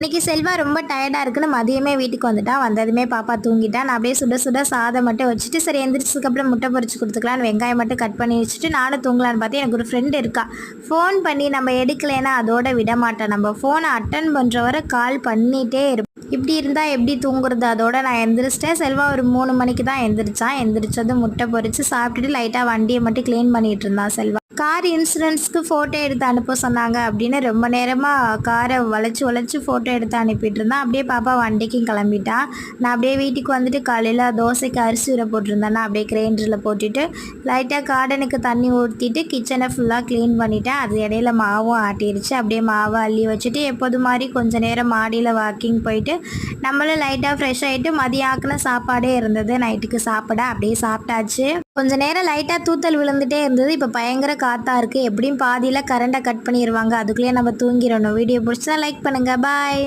இன்னைக்கு செல்வா ரொம்ப டயர்டா இருக்குன்னு மதியமே வீட்டுக்கு வந்துட்டான். வந்ததுமே பாப்பா தூங்கிட்டா. நான் அப்படியே சுட சுட சாதம் மட்டும் வச்சுட்டு, சரி எந்திரிச்சதுக்கப்புறம் முட்டை பொரிச்சு குடுத்துக்கலான்னு வெங்காயம் மட்டும் கட் பண்ணி வச்சுட்டு, நானும் தூங்கலான்னு பார்த்தேன். எனக்கு ஒரு ஃப்ரெண்ட் இருக்கா. ஃபோன் பண்ணி நம்ம எடுக்கலைன்னா அதோட விடமாட்டா. நம்ம ஃபோனை அட்டன் பண்ற வரை கால் பண்ணிட்டே இருப்பா. இப்படி இருந்தா எப்படி தூங்குறது? அதோட நான் எந்திரிச்சிட்டேன். செல்வா ஒரு 3 மணிக்கு தான் எந்திரிச்சான். எந்திரிச்சதும் முட்டை பொரிச்சு சாப்பிட்டுட்டு லைட்டா வண்டியை மட்டும் க்ளீன் பண்ணிட்டு இருந்தான் செல்வா. கார் இன்சூரன்ஸ்க்கு ஃபோட்டோ எடுத்து அனுப்ப சொன்னாங்க அப்படின்னு ரொம்ப நேரமாக காரை வளைச்சி வளைச்சி ஃபோட்டோ எடுத்து அனுப்பிட்டு இருந்தான். அப்படியே பாப்பா வண்டிக்கும் கிளம்பிட்டான். நான் அப்படியே வீட்டுக்கு வந்துட்டு காலையில் தோசைக்கு அரிசி ஊற போட்டிருந்தேன். நான் அப்படியே கிரைண்டரில் போட்டுட்டு லைட்டாக கார்டனுக்கு தண்ணி ஊற்றிட்டு கிச்சனை ஃபுல்லாக க்ளீன் பண்ணிட்டேன். அது இடையில மாவும் ஆட்டிருச்சு. அப்படியே மாவை அள்ளி வச்சுட்டு எப்போது மாதிரி கொஞ்சம் நேரம் மாடியில் வாக்கிங் போயிட்டு நம்மளும் லைட்டாக ஃப்ரெஷ் ஆகிட்டு மதியம் ஆக்கின சாப்பாடே இருந்தது நைட்டுக்கு சாப்பிட அப்படியே சாப்பிட்டாச்சு. கொஞ்ச நேரம் லைட்டாக தூத்தல் விழுந்துட்டே இருந்தது. இப்போ பயங்கர காற்றா இருக்குது. எப்படியும் பாதியில் கரண்ட்டை கட் பண்ணிடுவாங்க. அதுக்குள்ளேயே நம்ம தூங்கிடணும். வீடியோ பிடிச்சா லைக் பண்ணுங்கள். பாய்.